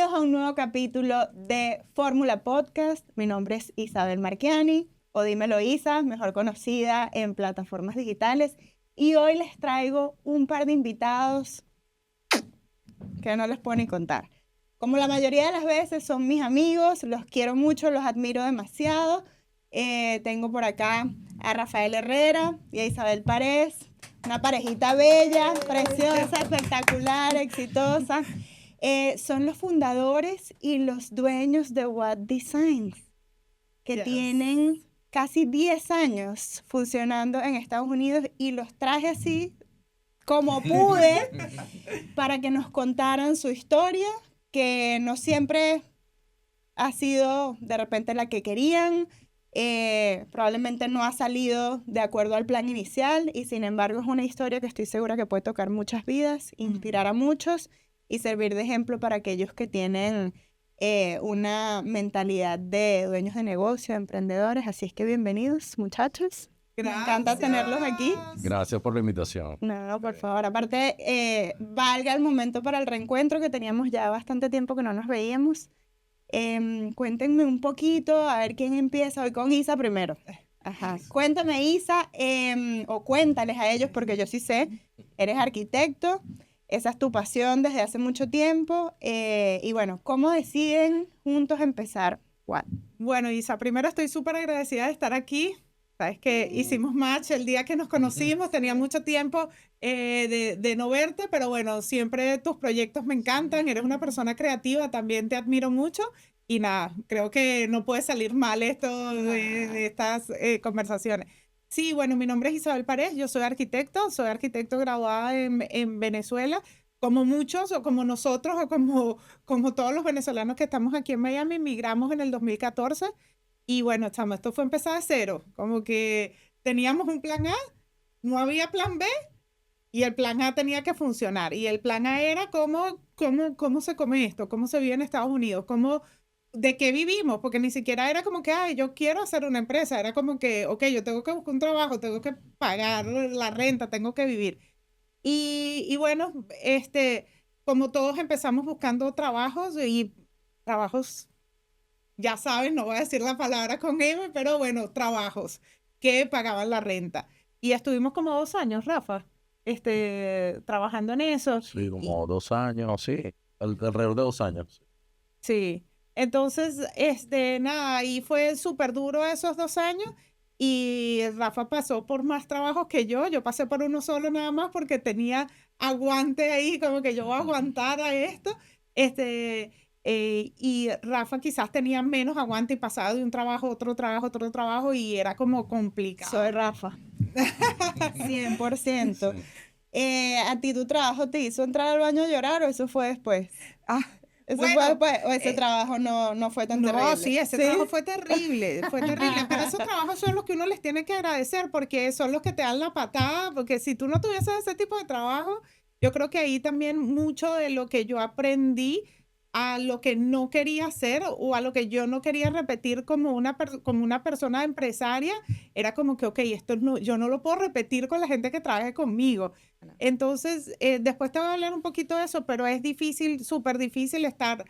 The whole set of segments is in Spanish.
Bienvenidos a un nuevo capítulo de Fórmula Podcast. Mi nombre es Isabel Marchiani, o dímelo Isa, mejor conocida en plataformas digitales. Y hoy les traigo un par de invitados que no les puedo ni contar. Como la mayoría de las veces son mis amigos, los quiero mucho, los admiro demasiado. Tengo por acá a Rafael Herrera y a Isabel Párez, una parejita bella, preciosa, espectacular, exitosa. Son los fundadores y los dueños de What Designs, que tienen casi 10 años funcionando en Estados Unidos, y los traje así como pude para que nos contaran su historia, que no siempre ha sido de repente la que querían. Probablemente no ha salido de acuerdo al plan inicial, y sin embargo es una historia que estoy segura que puede tocar muchas vidas, inspirar a muchos y servir de ejemplo para aquellos que tienen una mentalidad de dueños de negocio, de emprendedores. Así es que bienvenidos, muchachos. Gracias. Me encanta tenerlos aquí. Gracias por la invitación. No, por favor. Aparte, valga el momento para el reencuentro, que teníamos ya bastante tiempo que no nos veíamos. Cuéntenme un poquito, a ver quién empieza. Hoy con Isa primero. Ajá. Cuéntame, Isa, o cuéntales a ellos, porque yo sí sé, eres arquitecto, esa es tu pasión desde hace mucho tiempo. Y bueno, ¿cómo deciden juntos empezar What? Bueno, Isa, primero estoy súper agradecida de estar aquí. Sabes que hicimos match el día que nos conocimos, tenía mucho tiempo de no verte, pero bueno, siempre tus proyectos me encantan, eres una persona creativa, también te admiro mucho, y nada, creo que no puede salir mal esto de estas conversaciones. Sí, bueno, mi nombre es Isabel Párez, yo soy arquitecto graduada en Venezuela. Como muchos, o como nosotros, o como todos los venezolanos que estamos aquí en Miami, emigramos en el 2014. Y bueno, chamo, esto fue empezar de cero. Como que teníamos un plan A, no había plan B, y el plan A tenía que funcionar. Y el plan A era cómo se come esto, cómo se vive en Estados Unidos, de qué vivimos, porque ni siquiera era como que, ay, yo quiero hacer una empresa. Era como que, ok, yo tengo que buscar un trabajo, tengo que pagar la renta, tengo que vivir. Y bueno, como todos empezamos buscando trabajos, y trabajos, ya saben, no voy a decir la palabra con M, pero bueno, trabajos que pagaban la renta. Y estuvimos como 2 años, Rafa, trabajando en eso. Sí, como 2 años, sí, alrededor de 2 años. Sí. Entonces, nada, y fue súper duro esos 2 años. Y Rafa pasó por más trabajos que yo pasé por uno solo nada más porque tenía aguante ahí, como que yo voy a aguantar a esto. Y Rafa quizás tenía menos aguante y pasaba de un trabajo a otro trabajo, y era como complicado. Soy Rafa. 100%. Sí. ¿A ti tu trabajo te hizo entrar al baño a llorar, o eso fue después? ¿Eso Bueno, fue después, o ese trabajo no fue tan terrible? No, sí, ese trabajo fue terrible, pero esos trabajos son los que uno les tiene que agradecer, porque son los que te dan la patada, porque si tú no tuvieses ese tipo de trabajo, yo creo que ahí también mucho de lo que yo aprendí a lo que no quería hacer, o a lo que yo no quería repetir como una persona empresaria, era como que, ok, esto no, yo no lo puedo repetir con la gente que trabaje conmigo. Entonces, después te voy a hablar un poquito de eso, pero es difícil, súper difícil estar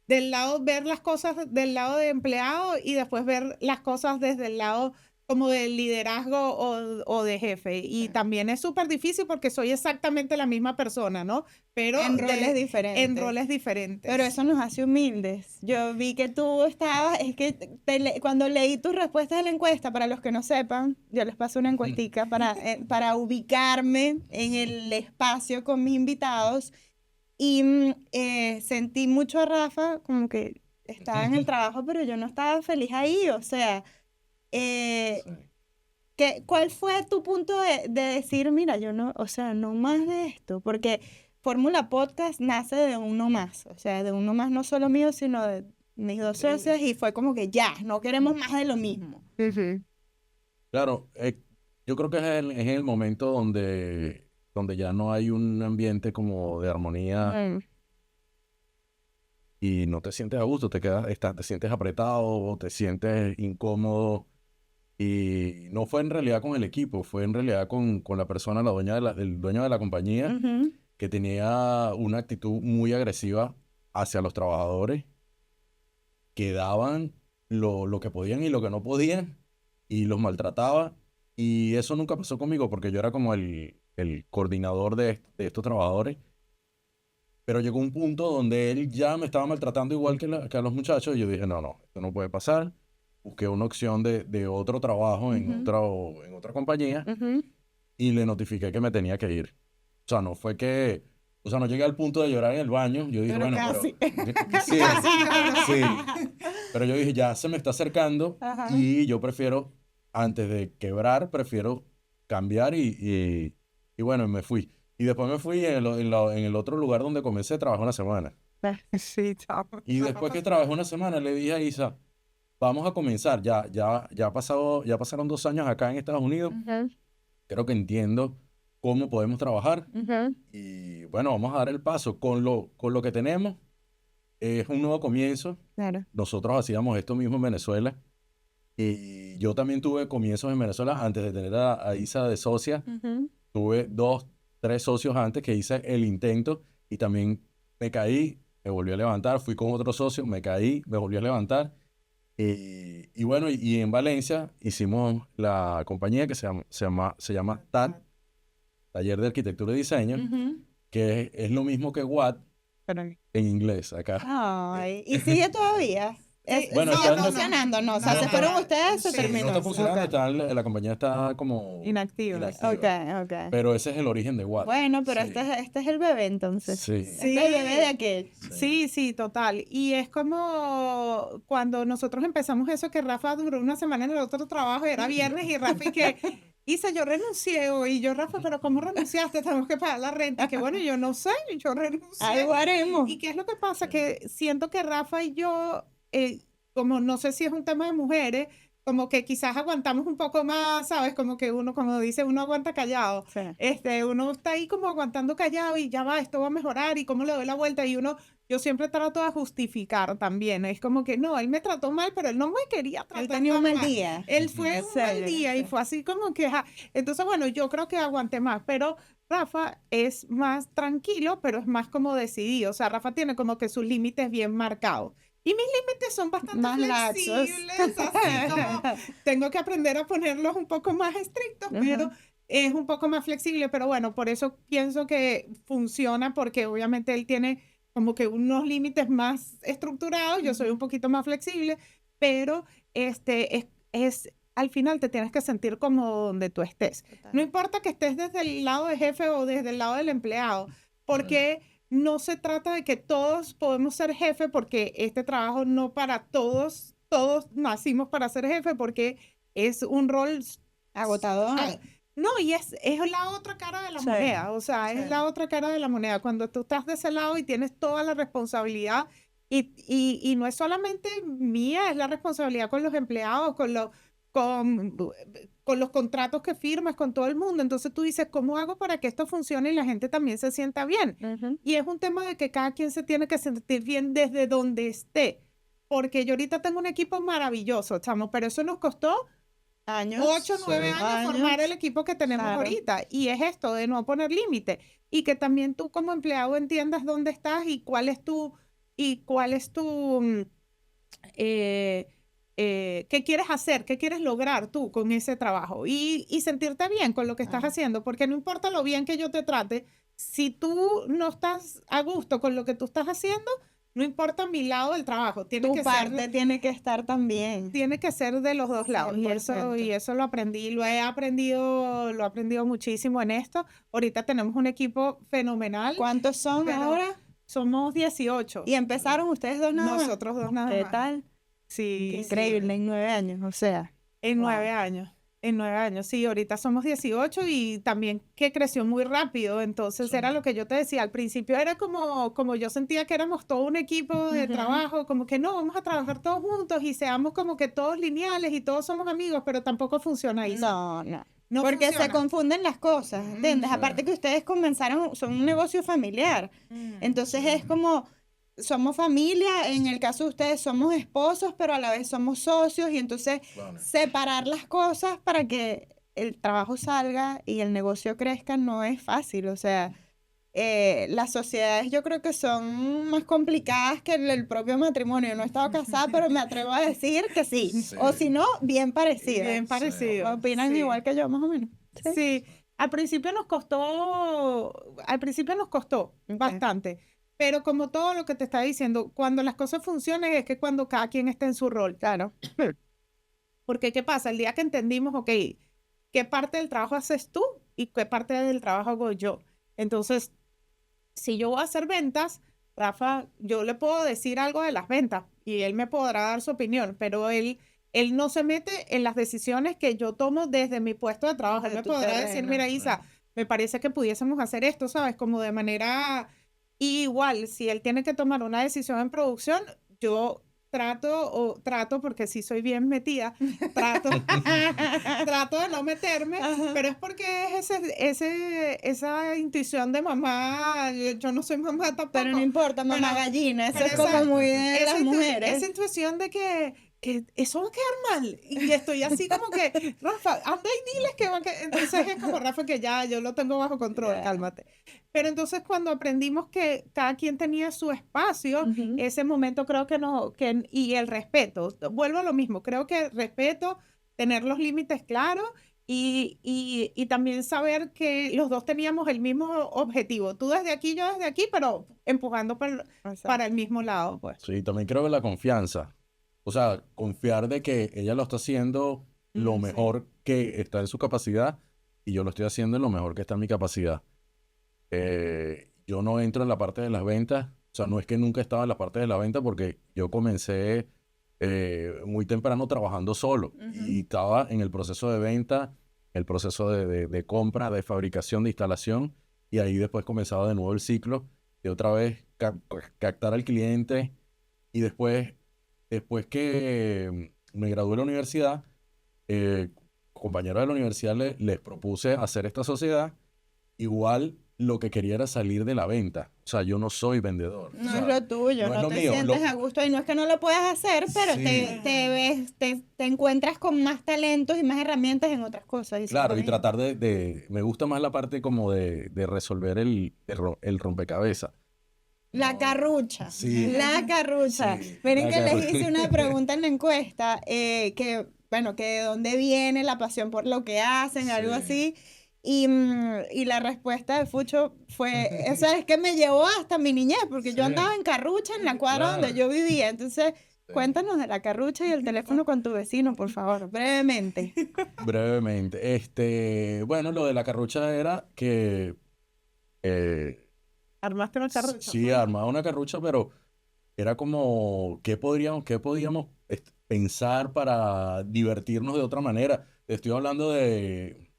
ver las cosas del lado de empleado, y después ver las cosas desde el lado como del liderazgo o de jefe. Y también es súper difícil porque soy exactamente la misma persona, ¿no? Pero en roles diferentes. En roles diferentes. Pero eso nos hace humildes. Yo vi que tú estabas, es que cuando leí tus respuestas de la encuesta, para los que no sepan, yo les paso una encuestica para ubicarme en el espacio con mis invitados, y sentí mucho a Rafa como que estaba en el trabajo, pero yo no estaba feliz ahí. O sea, ¿cuál fue tu punto de decir, mira, yo no, o sea, no más de esto? Porque Fórmula Podcast nace de un no más, o sea, de un no más no solo mío, sino de mis 2 socios, y fue como que ya, no queremos más de lo mismo. Claro, yo creo que es el momento donde ya no hay un ambiente como de armonía y no te sientes a gusto, te sientes apretado, te sientes incómodo. Y no fue en realidad con el equipo, fue en realidad con la persona, el dueño de la compañía, que tenía una actitud muy agresiva hacia los trabajadores que daban lo que podían y lo que no podían y los maltrataba. Y eso nunca pasó conmigo porque yo era como el coordinador de estos trabajadores. Pero llegó un punto donde él ya me estaba maltratando igual que a los muchachos. Y yo dije, no, esto no puede pasar. Busqué una opción de otro trabajo en otra compañía y le notifiqué que me tenía que ir. O sea, no fue que... O sea, no llegué al punto de llorar en el baño. Yo dije, Pero bueno, casi. sí, sí. Pero yo dije, ya se me está acercando y yo prefiero, antes de quebrar, prefiero cambiar y bueno, me fui. Y después me fui en el otro lugar donde comencé, trabajé una semana. Sí, chao. Y después que trabajé una semana, le dije a Isa, vamos a comenzar. Ya pasaron 2 años acá en Estados Unidos. Creo que entiendo cómo podemos trabajar. Y bueno, vamos a dar el paso. Con lo que tenemos, es un nuevo comienzo. Claro. Nosotros hacíamos esto mismo en Venezuela. Y yo también tuve comienzos en Venezuela antes de tener a Isa de socia. Tuve 2, 3 socios antes que hice el intento y también me caí, me volví a levantar, fui con otro socio, me caí, me volví a levantar. Y bueno, y en Valencia hicimos la compañía que se llama TAD, Taller de Arquitectura y Diseño, que es lo mismo que WAD en inglés acá. Ay, ¿y sigue todavía? Bueno, sigue funcionando, ¿no? O sea, se fueron ustedes, se Sí, terminó. No está funcionando, Ok. la compañía está como Inactiva. Ok. pero ese es el origen de WAD. Bueno, pero Sí. este es el bebé entonces. Sí. Este es el bebé de aquel. Sí, total. Y es como cuando nosotros empezamos eso, que Rafa duró una semana en el otro trabajo, y era viernes, y Rafa y que, Isa, yo renuncié hoy. Y yo, Rafa, pero ¿cómo renunciaste? Tenemos que pagar la renta. Que bueno, yo no sé, yo renuncié. Algo haremos. ¿Y qué es lo que pasa? Que siento que Rafa y yo, como no sé si es un tema de mujeres, como que quizás aguantamos un poco más, ¿sabes? Como que uno, como dice, uno aguanta callado. Sí. Uno está ahí como aguantando callado y ya va, esto va a mejorar y cómo le doy la vuelta. Y yo siempre trato de justificar también. Es como que no, él me trató mal, pero él no me quería tratar Él tenía un tan mal mal. día. Él fue un mal Sí, día y sí. fue así como que, entonces, bueno, yo creo que aguanté más, pero Rafa es más tranquilo, pero es más como decidido. O sea, Rafa tiene como que sus límites bien marcados. Y mis límites son bastante Más laxos. flexibles, así como tengo que aprender a ponerlos un poco más estrictos, pero es un poco más flexible. Pero bueno, por eso pienso que funciona, porque obviamente él tiene como que unos límites más estructurados, yo soy un poquito más flexible, pero al final te tienes que sentir como donde tú estés. No importa que estés desde el lado del jefe o desde el lado del empleado, porque no se trata de que todos podemos ser jefe, porque este trabajo no para todos nacimos para ser jefe, porque es un rol Agotador. no, y es la otra cara de la Sí. moneda, o sea, Sí. es la otra cara de la moneda, cuando tú estás de ese lado y tienes toda la responsabilidad, y no es solamente mía, es la responsabilidad con los empleados, con los contratos que firmas, con todo el mundo. Entonces tú dices, ¿cómo hago para que esto funcione y la gente también se sienta bien? Y es un tema de que cada quien se tiene que sentir bien desde donde esté, porque yo ahorita tengo un equipo maravilloso, chamo, pero eso nos costó Años. 8, 9 años formar el equipo que tenemos Claro. ahorita. Y es esto de no poner límite. Y que también tú como empleado entiendas dónde estás y cuál es tu, qué quieres hacer, qué quieres lograr tú con ese trabajo. Y sentirte bien con lo que estás haciendo. Porque no importa lo bien que yo te trate, si tú no estás a gusto con lo que tú estás haciendo, no importa mi lado del trabajo. Tiene Tu que parte ser tiene que estar también. tiene que ser de los dos lados. Y 100%. eso lo aprendí, lo he aprendido muchísimo en esto. Ahorita tenemos un equipo fenomenal. ¿Cuántos son Pero ahora? Somos 18. Y empezaron ustedes dos nada más. Nosotros dos nada ¿Qué más. tal? Sí, Qué sí. increíble, en 9 años, o sea. En Wow. 9 años. En 9 años, sí, ahorita somos 18 y también que creció muy rápido. Entonces era lo que yo te decía, al principio era como yo sentía que éramos todo un equipo de trabajo, como que no, vamos a trabajar todos juntos y seamos como que todos lineales y todos somos amigos, pero tampoco funciona ahí. No. No Porque se funciona. confunden las cosas, ¿entiendes? Aparte que ustedes comenzaron, son un negocio familiar. Entonces es como, somos familia, en el caso de ustedes somos esposos, pero a la vez somos socios, y entonces Claro. separar las cosas para que el trabajo salga y el negocio crezca no es fácil. O sea, las sociedades yo creo que son más complicadas que el propio matrimonio. No he estado casada, pero me atrevo a decir que sí. Sí. O si no, bien parecidas. Bien parecido. Opinan Sí. igual que yo, más o menos. Sí, al principio nos costó bastante, pero como todo lo que te está diciendo, cuando las cosas funcionan es que cuando cada quien está en su rol. Claro. Porque ¿qué pasa? El día que entendimos, ok, ¿qué parte del trabajo haces tú y qué parte del trabajo hago yo? Entonces, si yo voy a hacer ventas, Rafa, yo le puedo decir algo de las ventas y él me podrá dar su opinión, pero él no se mete en las decisiones que yo tomo desde mi puesto de trabajo. Él Desde me tu podrá decir, terreno. mira, Isa, me parece que pudiésemos hacer esto, ¿sabes? Como de manera... Y igual, si él tiene que tomar una decisión en producción, yo trato, porque sí soy bien metida, trato de no meterme, Ajá. pero es porque es esa intuición de mamá, yo no soy mamá tampoco. Pero no importa, mamá Pero- gallina. Eso pero es como esa- muy de esa las intu- mujeres. Esa intuición de que eso va a quedar mal. Y estoy así como que, Rafa, anda y diles que va a quedar. Entonces es como, Rafa, que ya yo lo tengo bajo control, Ya. cálmate. Pero entonces cuando aprendimos que cada quien tenía su espacio, Ujú. ese momento creo que no, y el respeto, vuelvo a lo mismo, creo que el respeto, tener los límites claros y también saber que los dos teníamos el mismo objetivo. Tú desde aquí, yo desde aquí, pero empujando para el mismo lado, pues. Sí, también creo que la confianza. O sea, confiar de que ella lo está haciendo lo Sí. mejor que está en su capacidad y yo lo estoy haciendo en lo mejor que está en mi capacidad. Yo no entro en la parte de las ventas. O sea, no es que nunca estaba en la parte de la venta porque yo comencé muy temprano trabajando solo y estaba en el proceso de venta, el proceso de compra, de fabricación, de instalación y ahí después comenzaba de nuevo el ciclo de otra vez captar al cliente y después que me gradué de la universidad, compañeros de la universidad les propuse hacer esta sociedad. Igual lo que quería era salir de la venta. O sea, yo no soy vendedor. No O sea, es lo tuyo, no es no lo te mío. sientes a gusto y no es que no lo puedas hacer, pero Sí. te ves, te encuentras con más talentos y más herramientas en otras cosas. Y Claro, y súper bien. tratar me gusta más la parte como de resolver el rompecabezas. La carrucha, Sí. la carrucha. Sí, Miren la que les carrucha. hice una pregunta en la encuesta, bueno, que de dónde viene la pasión por lo que hacen, algo Sí. así. Y la respuesta de Fucho fue, o sea, es que me llevó hasta mi niñez, porque yo Sí. andaba en carrucha en la cuadra Claro. donde yo vivía. Entonces, Sí. cuéntanos de la carrucha y el teléfono con tu vecino, por favor, brevemente. Brevemente. Bueno, lo de la carrucha era que ¿Armaste una carrucha? sí, armaba una carrucha, pero era como, qué podíamos pensar para divertirnos de otra manera? Estoy hablando de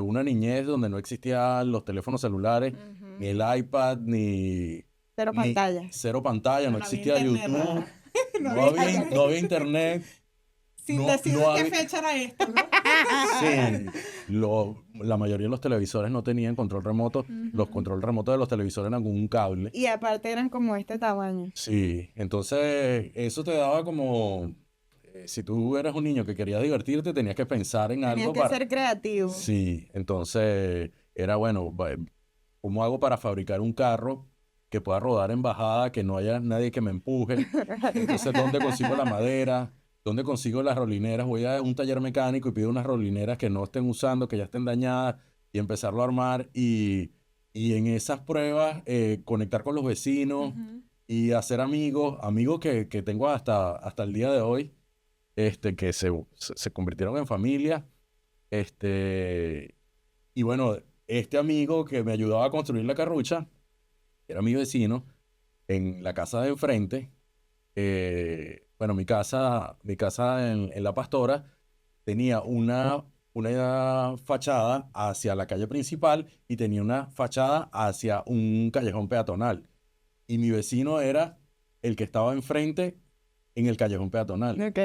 una niñez donde no existían los teléfonos celulares, ni el iPad, ni Cero pantalla. cero pantalla, no No había existía internet, YouTube, ¿verdad? no había internet. Sin No- decir no qué había- fecha era esto, ¿no? Sí, la mayoría de los televisores no tenían control remoto. Los control remotos de los televisores eran con un cable. Y aparte eran como este tamaño. Sí, entonces eso te daba como, si tú eras un niño que querías divertirte, tenías que pensar en Tenías algo que para... ser creativo. Sí, entonces era bueno, ¿cómo hago para fabricar un carro que pueda rodar en bajada, que no haya nadie que me empuje? Entonces, ¿dónde consigo la madera? ¿Dónde consigo las rolineras? Voy a un taller mecánico y pido unas rolineras que no estén usando, que ya estén dañadas, y empezarlo a armar. Y en esas pruebas, conectar con los vecinos y hacer amigos que tengo hasta el día de hoy, que se convirtieron en familia. Y bueno, este amigo que me ayudaba a construir la carrucha, era mi vecino, en la casa de enfrente. Bueno, mi casa en La Pastora tenía una fachada hacia la calle principal y tenía una fachada hacia un callejón peatonal. Y mi vecino era el que estaba enfrente en el callejón peatonal. Ok.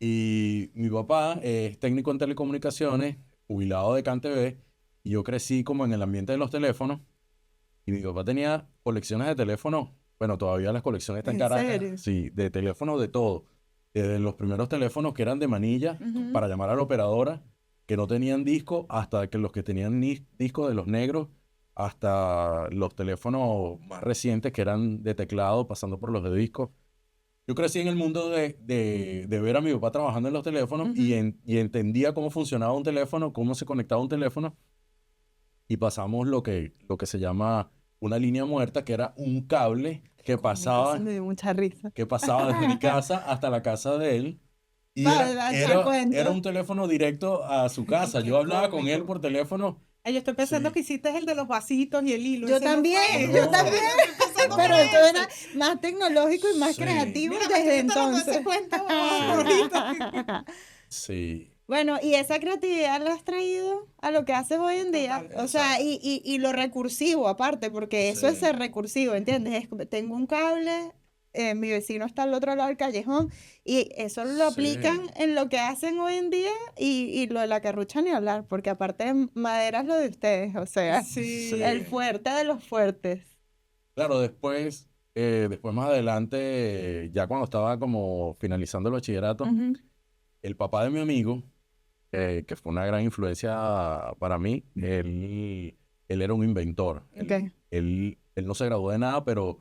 Y mi papá es técnico en telecomunicaciones, jubilado de CanTV, y yo crecí como en el ambiente de los teléfonos. Y mi papá tenía colecciones de teléfonos. Bueno, todavía las colecciones están en ¿En Caracas. serio? Sí, de teléfonos de todo. Desde los primeros teléfonos que eran de manilla Ujú. para llamar a la operadora, que no tenían disco, hasta que los que tenían disco de los negros, hasta los teléfonos más recientes que eran de teclado, pasando por los de disco. Yo crecí en el mundo de ver a mi papá trabajando en los teléfonos y entendía cómo funcionaba un teléfono, cómo se conectaba un teléfono, y pasamos lo que se llama una línea muerta, que era un cable que pasaba, Me dio mucha risa. que pasaba desde mi casa hasta la casa de él. Y Vale, te cuento. era un teléfono directo a su casa. Yo hablaba con él por teléfono. Ay, yo estoy pensando Sí. que hiciste el de los vasitos y el hilo. Yo ese no también, fue. yo No. también. Empezando Pero por esto ese. era más tecnológico y más Sí. creativo Mira, desde me quitaron ese entonces. cuento ahorita. Sí. Bueno, y esa creatividad la has traído a lo que haces hoy en día. Total. O sea, y lo recursivo aparte, porque eso es Sí. ser recursivo, ¿entiendes? Es como, tengo un cable, mi vecino está al otro lado del callejón, y eso lo aplican Sí. en lo que hacen hoy en día, y lo de la carrucha ni hablar, porque aparte madera es lo de ustedes, o sea, Sí. Sí. el fuerte de los fuertes. Claro, después más adelante, ya cuando estaba como finalizando el bachillerato, Ujú. el papá de mi amigo, que fue una gran influencia para mí, él era un inventor. Ok. Él no se graduó de nada, pero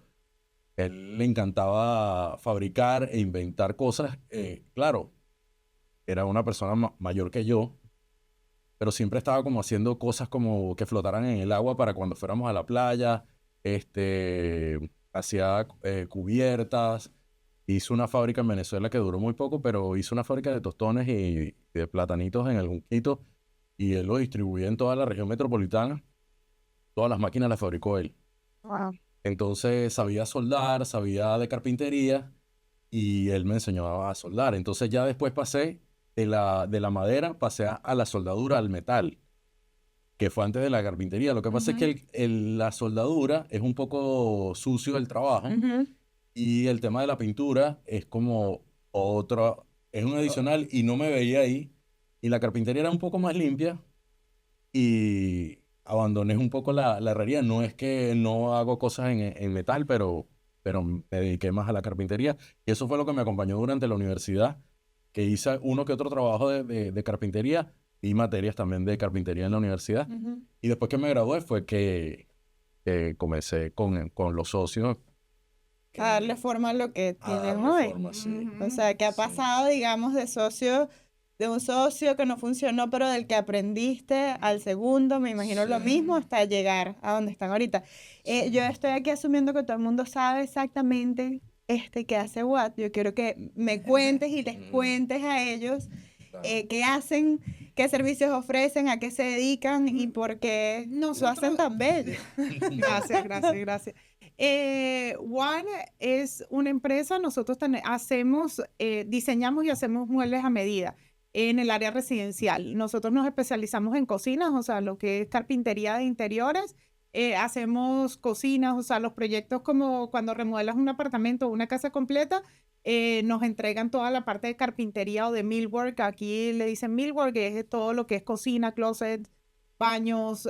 él le encantaba fabricar e inventar cosas. Claro, era una persona mayor que yo, pero siempre estaba como haciendo cosas como que flotaran en el agua para cuando fuéramos a la playa. Hacía cubiertas. Hizo una fábrica en Venezuela que duró muy poco, pero hizo una fábrica de tostones y de platanitos en el Junquito, y él lo distribuía en toda la región metropolitana. Todas las máquinas las fabricó él. Wow. Entonces sabía soldar, sabía de carpintería, y él me enseñó a soldar. Entonces ya después pasé de la madera, pasé a la soldadura, al metal, que fue antes de la carpintería. Lo que pasa es que la soldadura es un poco sucio el trabajo, Ujú. y el tema de la pintura es como otro, es un adicional, y no me veía ahí. Y la carpintería era un poco más limpia, y abandoné un poco la herrería. No es que no hago cosas en metal, pero me dediqué más a la carpintería. Y eso fue lo que me acompañó durante la universidad, que hice uno que otro trabajo de carpintería y materias también de carpintería en la universidad. Ujú. Y después que me gradué fue que comencé con los socios. A darle forma a lo que A tienen darle hoy. forma, sí. O sea, que ha Sí. pasado, digamos, de un socio que no funcionó, pero del que aprendiste al segundo, me imagino lo Sí. mismo, hasta llegar a donde están ahorita. Yo estoy aquí asumiendo que todo el mundo sabe exactamente qué hace Watt. Yo quiero que me cuentes y les cuentes a ellos Claro. qué hacen, qué servicios ofrecen, a qué se dedican y por qué lo hacen tan bello. Gracias, gracias, gracias. One es una empresa, nosotros diseñamos y hacemos muebles a medida en el área residencial. Nosotros nos especializamos en cocinas, o sea, lo que es carpintería de interiores. Hacemos cocinas, o sea, los proyectos como cuando remodelas un apartamento o una casa completa, nos entregan toda la parte de carpintería o de millwork. Aquí le dicen millwork, que es todo lo que es cocina, closet, baños,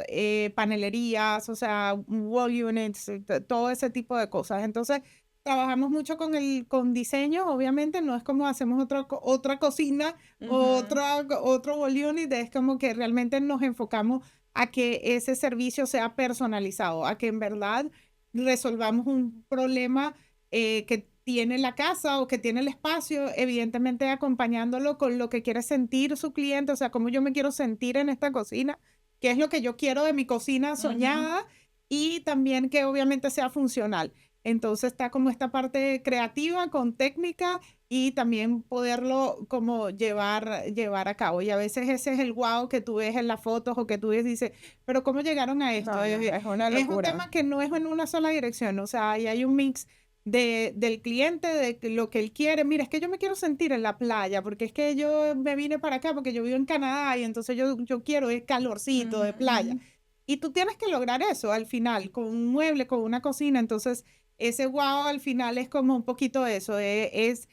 panelerías, o sea, wall units, todo ese tipo de cosas. Entonces, trabajamos mucho con diseño, obviamente, no es como hacemos otra cocina, otro wall unit, es como que realmente nos enfocamos a que ese servicio sea personalizado, a que en verdad resolvamos un problema que tiene la casa o que tiene el espacio, evidentemente acompañándolo con lo que quiere sentir su cliente, o sea, cómo yo me quiero sentir en esta cocina, qué es lo que yo quiero de mi cocina soñada, y también que obviamente sea funcional. Entonces está como esta parte creativa con técnica y también poderlo como llevar a cabo. Y a veces ese es el wow que tú ves en las fotos o que tú dices, pero ¿cómo llegaron a esto? No, es una Es un locura. tema que no es en una sola dirección, o sea, ahí hay un mix del cliente, de lo que él quiere. Mira, es que yo me quiero sentir en la playa, porque es que yo me vine para acá porque yo vivo en Canadá y entonces yo quiero el calorcito de playa. Y tú tienes que lograr eso al final, con un mueble, con una cocina. Entonces, ese wow al final es como un poquito eso, es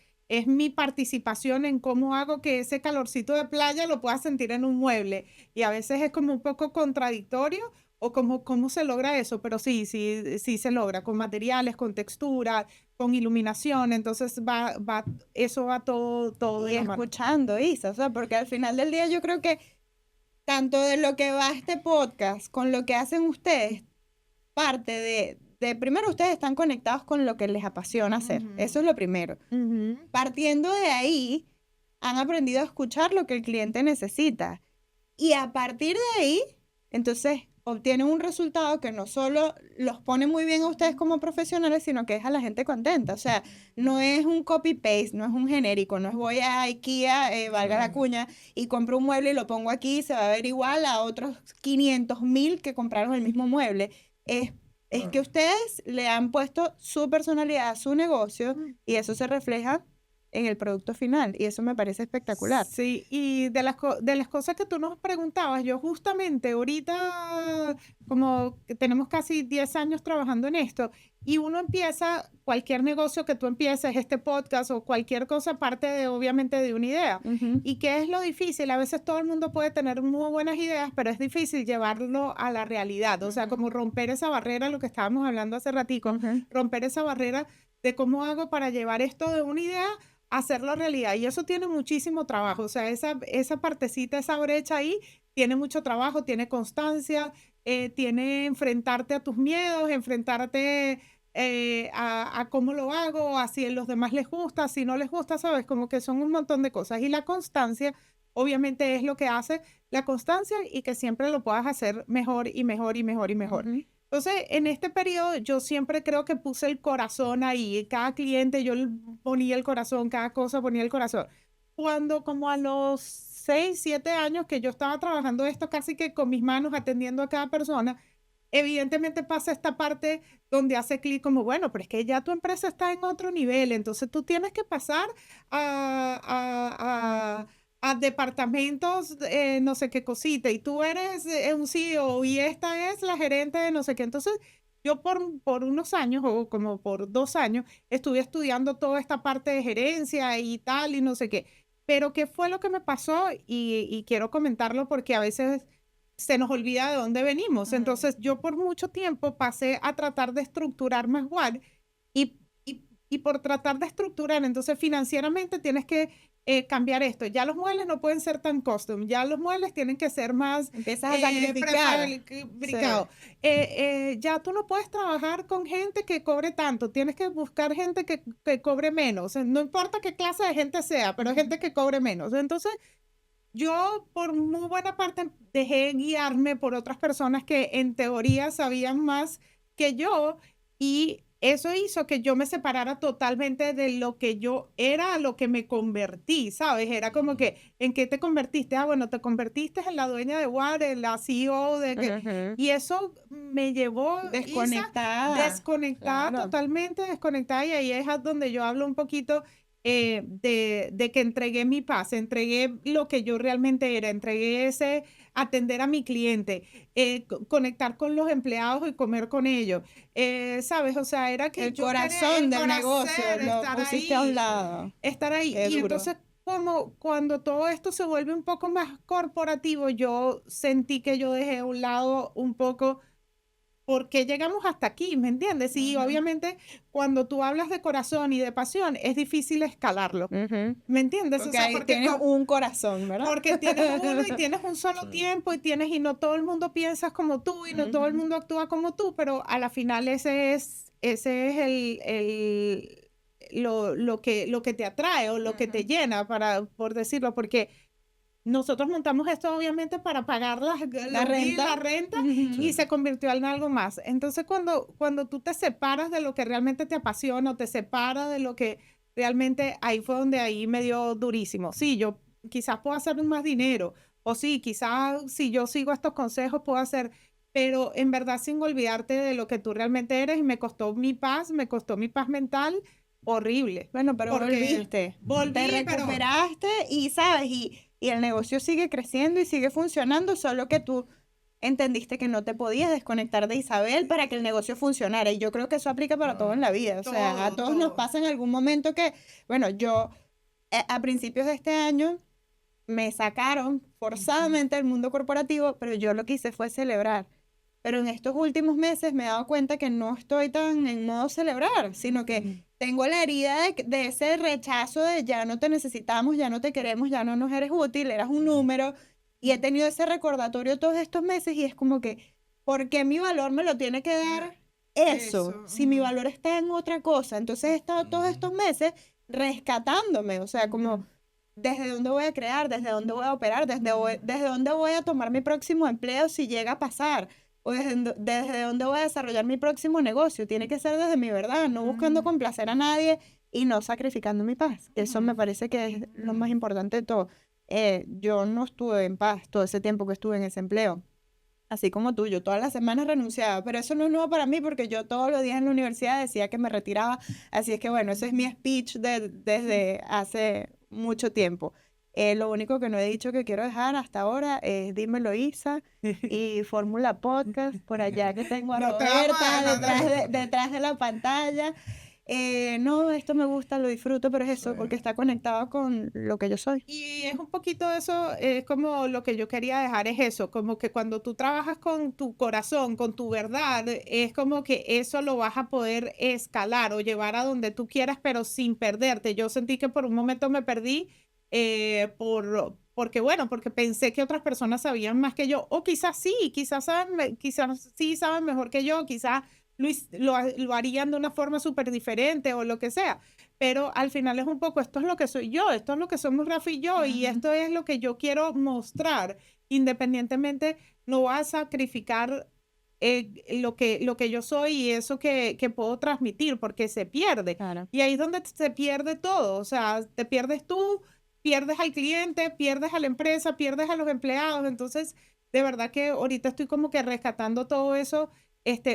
mi participación en cómo hago que ese calorcito de playa lo pueda sentir en un mueble. Y a veces es como un poco contradictorio, o cómo se logra eso, pero sí se logra con materiales, con textura, con iluminación. Entonces eso va todo Y de la mano. escuchando, Isa, o sea, porque al final del día yo creo que tanto de lo que va este podcast con lo que hacen ustedes, parte de primero ustedes están conectados con lo que les apasiona hacer. Eso es lo primero. Partiendo de ahí, han aprendido a escuchar lo que el cliente necesita. Y a partir de ahí, entonces obtienen un resultado que no solo los pone muy bien a ustedes como profesionales, sino que deja a la gente contenta. O sea, no es un copy-paste, no es un genérico, no es voy a IKEA, valga la cuña, y compro un mueble y lo pongo aquí y se va a ver igual a otros 500,000 que compraron el mismo mueble. Es que ustedes le han puesto su personalidad a su negocio y eso se refleja en el producto final, y eso me parece espectacular. Sí, y de las cosas que tú nos preguntabas, yo justamente ahorita, como que tenemos casi 10 años trabajando en esto, y uno empieza, cualquier negocio que tú empieces, este podcast o cualquier cosa, parte de, obviamente, de una idea. ¿Y qué es lo difícil? A veces todo el mundo puede tener muy buenas ideas, pero es difícil llevarlo a la realidad, o sea, como romper esa barrera, lo que estábamos hablando hace ratico, romper esa barrera de cómo hago para llevar esto de una idea hacerlo realidad, y eso tiene muchísimo trabajo, o sea, esa partecita, esa brecha ahí, tiene mucho trabajo, tiene constancia, tiene enfrentarte a tus miedos, enfrentarte a cómo lo hago, a si a los demás les gusta, si no les gusta, ¿sabes? Como que son un montón de cosas, y la constancia, obviamente, es lo que hace la constancia y que siempre lo puedas hacer mejor y mejor y mejor y mejor. Entonces, en este periodo yo siempre creo que puse el corazón ahí. Cada cliente yo le ponía el corazón, cada cosa ponía el corazón. Cuando como a los 6, 7 años que yo estaba trabajando esto casi que con mis manos atendiendo a cada persona, evidentemente pasa esta parte donde hace clic como, bueno, pero es que ya tu empresa está en otro nivel, entonces tú tienes que pasar a departamentos, no sé qué cosita, y tú eres un CEO y esta es la gerente de no sé qué. Entonces, yo por unos años, o como por 2 años, estuve estudiando toda esta parte de gerencia y tal, y no sé qué. Pero, ¿qué fue lo que me pasó? Y quiero comentarlo porque a veces se nos olvida de dónde venimos. Entonces, yo por mucho tiempo pasé a tratar de estructurar más WAD, y por tratar de estructurar, entonces financieramente tienes que cambiar esto. Ya los muebles no pueden ser tan custom, ya los muebles tienen que ser más empiezas a sacrificar. Ya tú no puedes trabajar con gente que cobre tanto, tienes que buscar gente que cobre menos. No importa qué clase de gente sea, pero gente que cobre menos. Entonces, yo por muy buena parte dejé guiarme por otras personas que en teoría sabían más que yo, y eso hizo que yo me separara totalmente de lo que yo era, a lo que me convertí, ¿sabes? Era como que, ¿en qué te convertiste? Ah, bueno, te convertiste en la dueña de WAR, en la CEO y eso me llevó desconectada, claro. totalmente desconectada, y ahí es donde yo hablo un poquito de que entregué mi paz, entregué lo que yo realmente era, entregué ese atender a mi cliente, conectar con los empleados y comer con ellos, ¿sabes? O sea, era que el yo corazón del negocio lo pusiste a un lado. Estar ahí. Qué Y duro. entonces, como cuando todo esto se vuelve un poco más corporativo, yo sentí que yo dejé a un lado un poco por qué llegamos hasta aquí, ¿me entiendes? Y obviamente cuando tú hablas de corazón y de pasión, es difícil escalarlo, ¿me entiendes? Porque, ahí tienes un corazón, ¿verdad? Porque tienes uno y tienes un solo tiempo y no todo el mundo piensa como tú y no todo el mundo actúa como tú, pero a la final ese es lo que te atrae o lo que te llena, por decirlo, porque nosotros montamos esto obviamente para pagar la renta y se convirtió en algo más. Entonces, cuando tú te separas de lo que realmente te apasiona, o te separas de lo que realmente, ahí fue donde ahí me dio durísimo. Sí, yo quizás puedo hacer más dinero, o sí, quizás si yo sigo estos consejos puedo hacer, pero en verdad sin olvidarte de lo que tú realmente eres, y me costó mi paz mental horrible. Bueno, pero Volví, te recuperaste y sabes, y el negocio sigue creciendo y sigue funcionando, solo que tú entendiste que no te podías desconectar de Isabel para que el negocio funcionara. Y yo creo que eso aplica para todo en la vida. O sea, a todos nos pasa en algún momento que, bueno, yo a principios de este año me sacaron forzadamente del mundo corporativo, pero yo lo que hice fue celebrar. Pero en estos últimos meses me he dado cuenta que no estoy tan en modo celebrar, sino que tengo la herida de ese rechazo de ya no te necesitamos, ya no te queremos, ya no nos eres útil, eras un número. Y he tenido ese recordatorio todos estos meses y es como que ¿por qué mi valor me lo tiene que dar eso? Si mi valor está en otra cosa. Entonces he estado todos estos meses rescatándome, o sea, como desde dónde voy a crear, desde dónde voy a operar, desde dónde voy a tomar mi próximo empleo si llega a pasar, o desde dónde voy a desarrollar mi próximo negocio. Tiene que ser desde mi verdad, no buscando complacer a nadie y no sacrificando mi paz. Eso me parece que es lo más importante de todo. Yo no estuve en paz todo ese tiempo que estuve en ese empleo. Así como tú, yo todas las semanas renunciaba, pero eso no es nuevo para mí porque yo todos los días en la universidad decía que me retiraba, así es que bueno, ese es mi speech desde hace mucho tiempo. Lo único que no he dicho que quiero dejar hasta ahora es Dímelo Isa y Fórmula Podcast, por allá que tengo a Roberta detrás de la pantalla. No, esto me gusta, lo disfruto, pero es eso, porque está conectado con lo que yo soy. Y es un poquito eso, es como lo que yo quería dejar es eso, como que cuando tú trabajas con tu corazón, con tu verdad, es como que eso lo vas a poder escalar o llevar a donde tú quieras, pero sin perderte. Yo sentí que por un momento me perdí porque pensé que otras personas sabían más que yo, o quizás sí, quizás sí saben mejor que yo, quizás lo harían de una forma súper diferente o lo que sea, pero al final es un poco, esto es lo que soy yo, esto es lo que somos Rafa y yo, y esto es lo que yo quiero mostrar, independientemente, no voy a sacrificar lo que yo soy y eso que puedo transmitir, porque se pierde. Claro. Y ahí es donde se pierde todo, o sea, te pierdes tú, pierdes al cliente, pierdes a la empresa, pierdes a los empleados, entonces, de verdad que ahorita estoy como que rescatando todo eso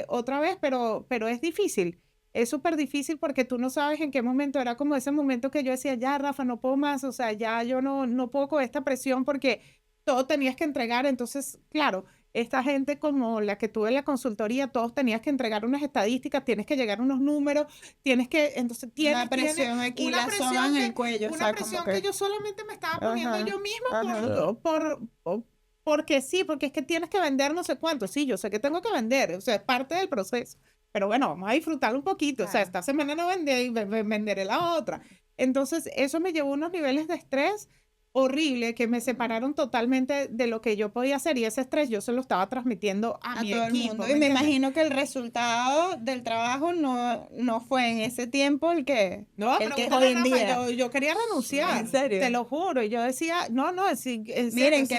otra vez, pero es difícil. Es súper difícil porque tú no sabes en qué momento, era como ese momento que yo decía, ya, Rafa, no puedo más, o sea, ya yo no puedo con esta presión porque todo tenías que entregar. Entonces, claro, esta gente como la que tuve en la consultoría, todos tenías que entregar unas estadísticas, tienes que llegar a unos números, entonces una presión aquí, una la soga en el cuello. Una o sea, presión como que yo solamente me estaba poniendo Ajá, yo misma ajá. porque sí, porque es que tienes que vender no sé cuánto. Sí, yo sé que tengo que vender, o sea, es parte del proceso. Pero bueno, vamos a disfrutar un poquito. O sea, Claro. esta semana no vendí y venderé la otra. Entonces, eso me llevó a unos niveles de estrés horrible que me separaron totalmente de lo que yo podía hacer y ese estrés yo se lo estaba transmitiendo a mi todo el equipo. mundo. ¿me Y me entiendes? imagino que el resultado del trabajo no fue en ese tiempo el que No, es pero hoy en Rafa, día. yo quería renunciar. ¿En serio? Te lo juro. Y yo decía, no, en serio, Miren, sí,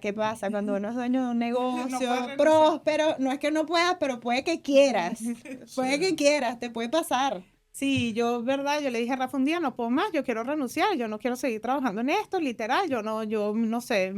¿qué pasa cuando uno es dueño de un negocio puedes renunciar. próspero? No es que no puedas, pero puede que quieras. Puede que quieras, te puede pasar. Sí, verdad, yo le dije a Rafa un día, no puedo más, yo quiero renunciar, yo no quiero seguir trabajando en esto, literal, yo no sé,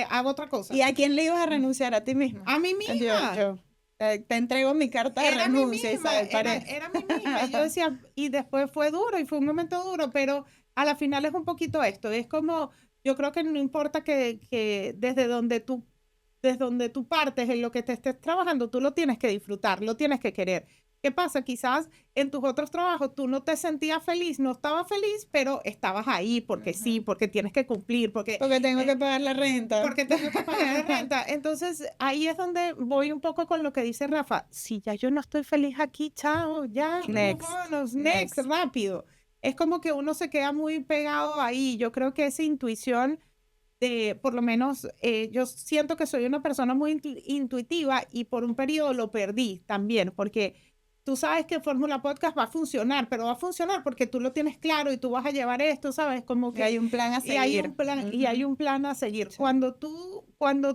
hago otra cosa. ¿Y a quién le ibas a renunciar? ¿A ti misma? A mí misma. Yo. Te entrego mi carta de Era mí renuncia, misma, Isabel Paredes. era mí misma. Y yo decía, y después fue duro y fue un momento duro, pero a la final es un poquito esto, es como, yo creo que no importa que desde donde tú partes en lo que te estés trabajando, tú lo tienes que disfrutar, lo tienes que querer. ¿Qué pasa? Quizás en tus otros trabajos tú no te sentías feliz, no estabas feliz, pero estabas ahí porque sí, porque tienes que cumplir, porque tengo que pagar la renta. porque tengo que pagar la renta. Entonces, ahí es donde voy un poco con lo que dice Rafa. Si ya yo no estoy feliz aquí, chao, ya, Next. vámonos, next, rápido. Es como que uno se queda muy pegado ahí. Yo creo que esa intuición por lo menos, yo siento que soy una persona muy intuitiva y por un periodo lo perdí también, porque tú sabes que Fórmula Podcast va a funcionar, pero va a funcionar porque tú lo tienes claro y tú vas a llevar esto, ¿sabes? Como que hay un plan a seguir. Y hay un plan a seguir. Sí. Cuando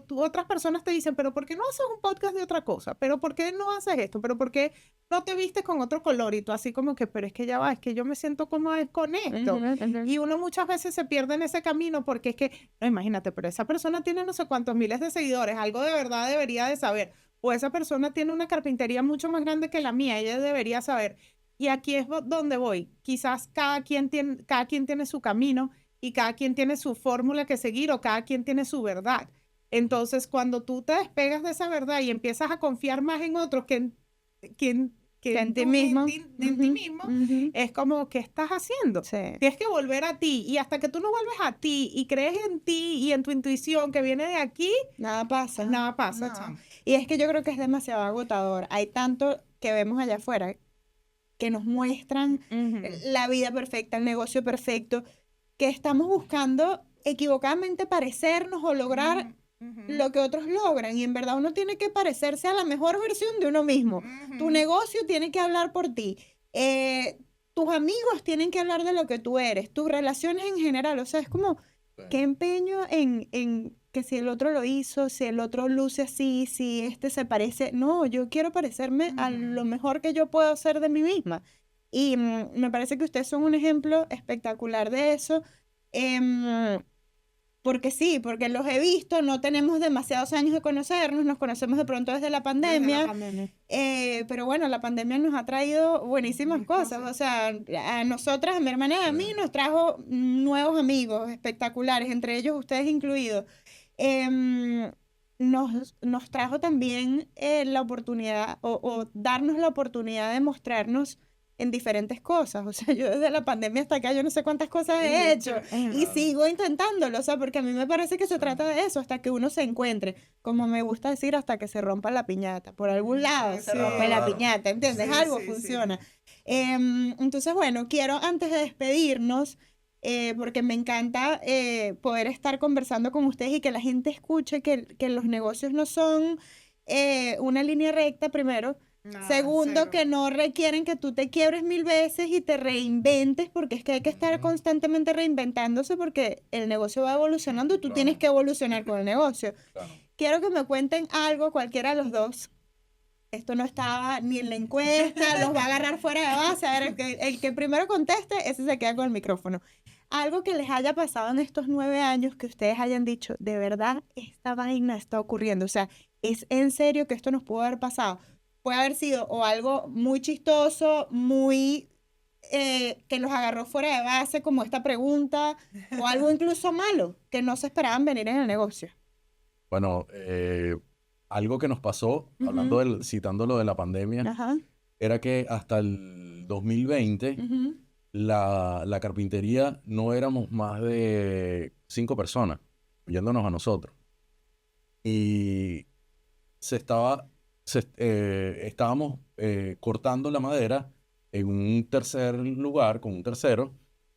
tú otras personas te dicen, pero ¿por qué no haces un podcast de otra cosa? ¿Pero por qué no haces esto? ¿Pero por qué no te vistes con otro color? Y tú así como que, pero es que ya va, es que yo me siento cómoda con esto. Y uno muchas veces se pierde en ese camino porque es que, no, imagínate, pero esa persona tiene no sé cuántos miles de seguidores, algo de verdad debería de saber. O esa persona tiene una carpintería mucho más grande que la mía, ella debería saber. Y aquí es donde voy. Quizás cada quien tiene su camino y cada quien tiene su fórmula que seguir o cada quien tiene su verdad. Entonces, cuando tú te despegas de esa verdad y empiezas a confiar más en otros que en ti mismo, es como, ¿qué estás haciendo? Sí. Tienes que volver a ti y hasta que tú no vuelves a ti y crees en ti y en tu intuición que viene de aquí, nada pasa. No. Y es que yo creo que es demasiado agotador. Hay tanto que vemos allá afuera que nos muestran la vida perfecta, el negocio perfecto, que estamos buscando equivocadamente parecernos o lograr lo que otros logran. Y en verdad uno tiene que parecerse a la mejor versión de uno mismo. Tu negocio tiene que hablar por ti. Tus amigos tienen que hablar de lo que tú eres. Tus relaciones en general. O sea, es como, qué empeño en que si el otro lo hizo, si el otro luce así, si este se parece. No, yo quiero parecerme a lo mejor que yo puedo ser de mí misma. Y me parece que ustedes son un ejemplo espectacular de eso. Porque sí, porque los he visto, no tenemos demasiados años de conocernos, nos conocemos de pronto desde la pandemia, pero bueno, la pandemia nos ha traído buenísimas cosas, o sea, a nosotras, a mi hermana y a mí nos trajo nuevos amigos espectaculares, entre ellos ustedes incluidos. Nos trajo también la oportunidad o darnos la oportunidad de mostrarnos en diferentes cosas. O sea, yo desde la pandemia hasta acá, yo no sé cuántas cosas he hecho y sigo intentándolo, o sea, porque a mí me parece que se trata de eso, hasta que uno se encuentre, como me gusta decir, hasta que se rompa la piñata. Por algún lado se rompe la piñata, ¿entiendes? Algo funciona. Entonces, bueno, quiero antes de despedirnos, porque me encanta poder estar conversando con ustedes y que la gente escuche que los negocios no son una línea recta, primero. Segundo, que no requieren que tú te quiebres 1000 veces y te reinventes, porque es que hay que estar constantemente reinventándose porque el negocio va evolucionando y tú tienes que evolucionar con el negocio. Quiero que me cuenten algo, cualquiera de los dos. Esto no estaba ni en la encuesta, los va a agarrar fuera de base. A ver, el que primero conteste, ese se queda con el micrófono. Algo que les haya pasado en estos 9 años que ustedes hayan dicho, de verdad, esta vaina está ocurriendo. O sea, es en serio que esto nos pudo haber pasado. Puede haber sido o algo muy chistoso, muy que los agarró fuera de base, como esta pregunta, o algo incluso malo, que no se esperaban venir en el negocio. Bueno, algo que nos pasó, citando lo de la pandemia, era que hasta el 2020 la carpintería no éramos más de 5 personas, oyéndonos a nosotros. Y estábamos cortando la madera en un tercer lugar con un tercero,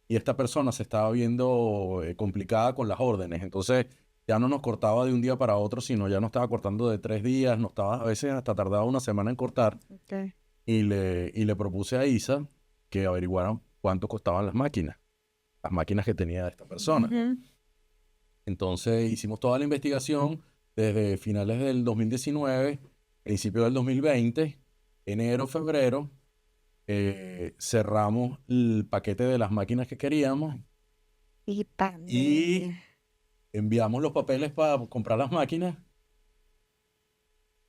y esta persona se estaba viendo complicada con las órdenes. Entonces ya no nos cortaba de un día para otro, sino ya nos estaba cortando de 3 días, a veces hasta tardaba una semana en cortar. Y le propuse a Isa que averiguaran cuánto costaban las máquinas que tenía esta persona. Entonces hicimos toda la investigación desde finales del 2019, principio del 2020, enero, febrero, cerramos el paquete de las máquinas que queríamos y enviamos los papeles para comprar las máquinas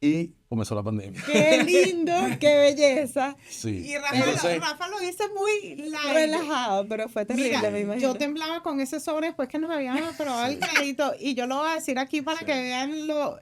y comenzó la pandemia. ¡Qué lindo! ¡Qué belleza! Sí. Y Rafa lo dice muy relajado, pero fue terrible. Mira, me imagino. yo temblaba con ese sobre después que nos habían aprobado el crédito, y yo lo voy a decir aquí para que vean lo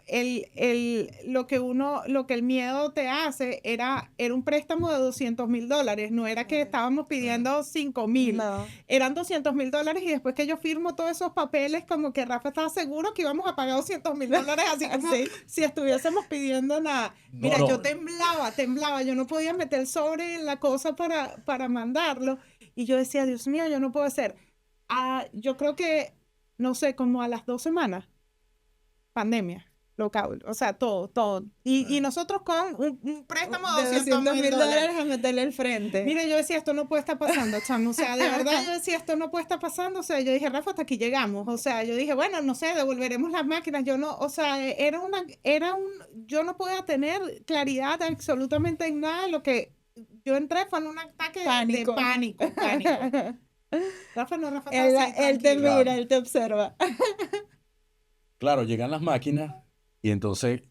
que el miedo te hace. Era un préstamo de $200,000, no era que estábamos pidiendo 5,000, eran $200,000, y después que yo firmo todos esos papeles, como que Rafa estaba seguro que íbamos a pagar $200,000, así como si estuviésemos pidiendo nada. Mira, yo temblaba, yo no podía meter el sobre en la cosa para mandarlo, y yo decía, Dios mío, yo no puedo hacer. Yo creo que, no sé, como a las 2 semanas, pandemia, local, o sea, todo. Y nosotros con un préstamo de $200,000 a meterle al frente. Mira, yo decía, esto no puede estar pasando, chamo. O sea, de verdad yo decía, esto no puede estar pasando. O sea, yo dije, Rafa, hasta aquí llegamos. O sea, yo dije, bueno, no sé, devolveremos las máquinas. Yo no, o sea, yo no podía tener claridad absolutamente en nada. Lo que yo entré fue en un ataque de pánico. Rafa, él te mira, él te observa. Claro, llegan las máquinas y entonces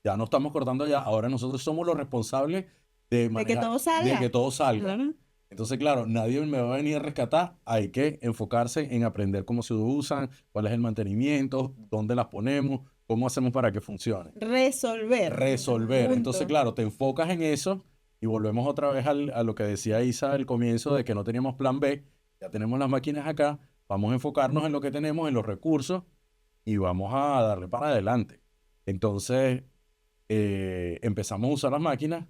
ya no estamos cortando ya. Ahora nosotros somos los responsables de que todo salga. De que todo salga. Claro. Entonces, claro, nadie me va a venir a rescatar. Hay que enfocarse en aprender cómo se usan, cuál es el mantenimiento, dónde las ponemos, cómo hacemos para que funcione. Resolver. Punto. Entonces, claro, te enfocas en eso y volvemos otra vez a lo que decía Isa al comienzo, de que no teníamos plan B. Ya tenemos las máquinas acá, vamos a enfocarnos en lo que tenemos, en los recursos, y vamos a darle para adelante. Entonces, empezamos a usar las máquinas,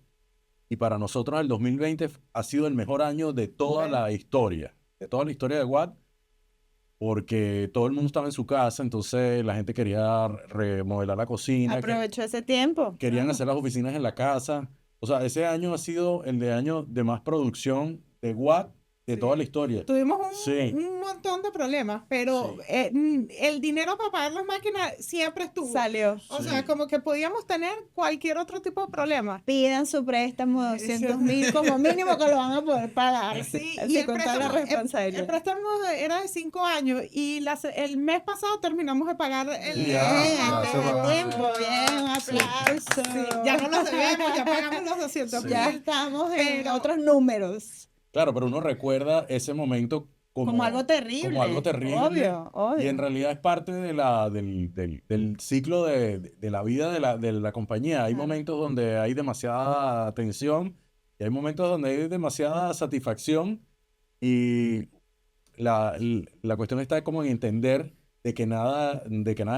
y para nosotros el 2020 ha sido el mejor año de toda la historia. De toda la historia de Watt, porque todo el mundo estaba en su casa, entonces la gente quería remodelar la cocina, Aprovechó ese tiempo. querían hacer las oficinas en la casa. O sea, ese año ha sido el año de más producción de Watt de Sí. toda la historia. Tuvimos Sí. un montón de problemas, pero el dinero para pagar las máquinas siempre estuvo. Salió. O Sí. sea, como que podíamos tener cualquier otro tipo de problema. Pidan su préstamo 200.000 como mínimo, que lo van a poder pagar. Sí, Así, y el con toda la préstamo, el responsabilidad. préstamo era de 5 años y el mes pasado terminamos de pagar el... Ya, Bien, ya, antes eso de va. tiempo, bien, un aplauso. Sí, ya no los debemos, ya pagamos los 200.000. Ya estamos en Pero- otros números. Claro, pero uno recuerda ese momento Como algo terrible. como algo terrible. Obvio, obvio. Y en realidad es parte del ciclo de la vida de la compañía. Hay Claro. momentos donde hay demasiada tensión y hay momentos donde hay demasiada satisfacción. Y la cuestión está como en entender de que nada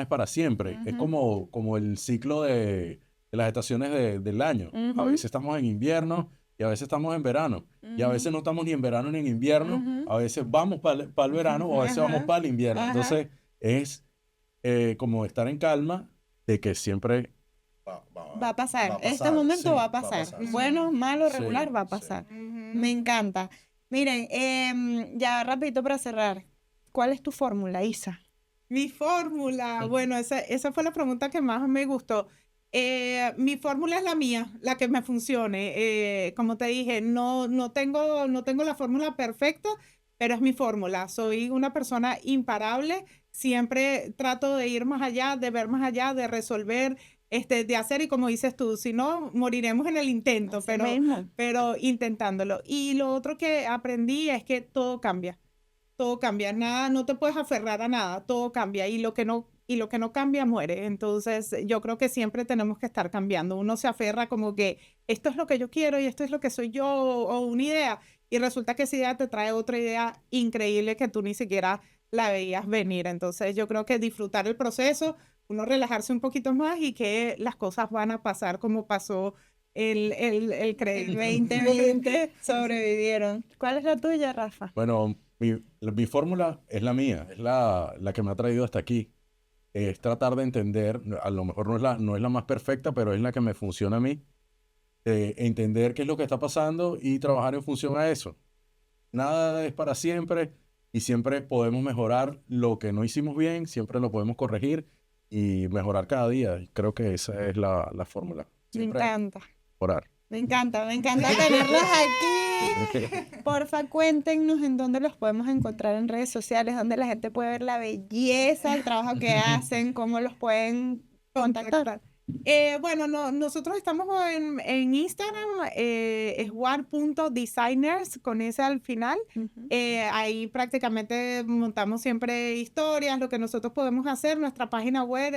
es para siempre. Es como el ciclo de las estaciones del año. A Ujú. veces estamos en invierno y a veces estamos en verano. Y a Ujú. veces no estamos ni en verano ni en invierno. Ujú. A veces vamos para el verano o a veces vamos Ajá. para el invierno. Ajá. Entonces es como estar en calma de que siempre Va a pasar. va a Este pasar, momento sí, va a pasar. sí. Bueno, malo, Sí, regular, va a sí. pasar. Ujú. Me encanta. Miren, ya rapidito para cerrar. ¿Cuál es tu fórmula, Isa? Mi fórmula, bueno, esa fue la pregunta que más me gustó. Mi fórmula es la mía, la que me funcione. Como te dije, no tengo la fórmula perfecta, pero es mi fórmula. Soy una persona imparable. Siempre trato de ir más allá, de ver más allá, de resolver, de hacer, y como dices tú, si no, moriremos en el intento, Así pero mismo. intentándolo. Y lo otro que aprendí es que todo cambia. Todo cambia, nada, no te puedes aferrar a nada, todo cambia y lo que no cambia muere. Entonces, yo creo que siempre tenemos que estar cambiando. Uno se aferra como que esto es lo que yo quiero y esto es lo que soy yo, o una idea, y resulta que esa idea te trae otra idea increíble que tú ni siquiera la veías venir. Entonces, yo creo que disfrutar el proceso, uno relajarse un poquito más y que las cosas van a pasar como pasó el crédito. 2020 sobrevivieron. ¿Cuál es la tuya, Rafa? Bueno, mi fórmula es la mía, es la que me ha traído hasta aquí. Es tratar de entender, a lo mejor no es la más perfecta, pero es la que me funciona a mí. Entender qué es lo que está pasando y trabajar en función a eso. Nada es para siempre y siempre podemos mejorar lo que no hicimos bien, siempre lo podemos corregir y mejorar cada día. Y creo que esa es la fórmula. Me Siempre encanta. orar. Me encanta tenerlos aquí. Porfa, cuéntenos en dónde los podemos encontrar en redes sociales, donde la gente puede ver la belleza, el trabajo que hacen, cómo los pueden contactar. Bueno, nosotros estamos en Instagram, es war.designers con ese al final. Ahí prácticamente montamos siempre historias, lo que nosotros podemos hacer. Nuestra página web,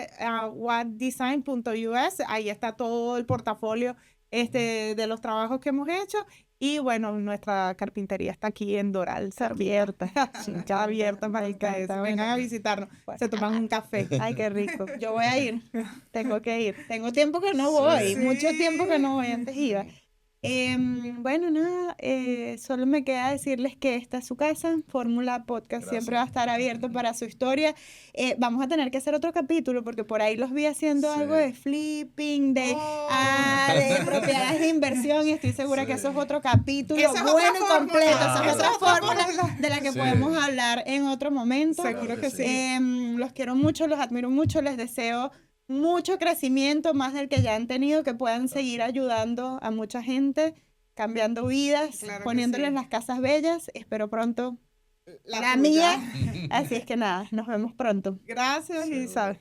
wardesign.us, ahí está todo el portafolio de los trabajos que hemos hecho. Y bueno, nuestra carpintería está aquí en Doral, abierta. Ya abierta para el encanta, me vengan a encanta. visitarnos, Bueno. se toman un café. Ay, qué rico. Yo voy a ir. Tengo que ir. Tengo tiempo que no voy. Sí. Mucho tiempo que no voy. Antes iba. Bueno, nada. Solo me queda decirles que esta es su casa. Fórmula Podcast siempre va a estar abierto para su historia. Vamos a tener que hacer otro capítulo porque por ahí los vi haciendo Sí. algo de flipping, de propiedades de inversión, y estoy segura que eso es otro capítulo Esa es otra bueno y fórmula. completo. Esa es Claro. otra fórmula fórmula. de la que Sí. podemos hablar en otro momento. Seguro Claro que que sí. Los quiero mucho, los admiro mucho, les deseo mucho crecimiento, más del que ya han tenido, que puedan seguir ayudando a mucha gente, cambiando vidas, Claro que poniéndoles sí. las casas bellas. Espero pronto La la tuya. mía. Así es que nada, nos vemos pronto. Gracias, Isabel.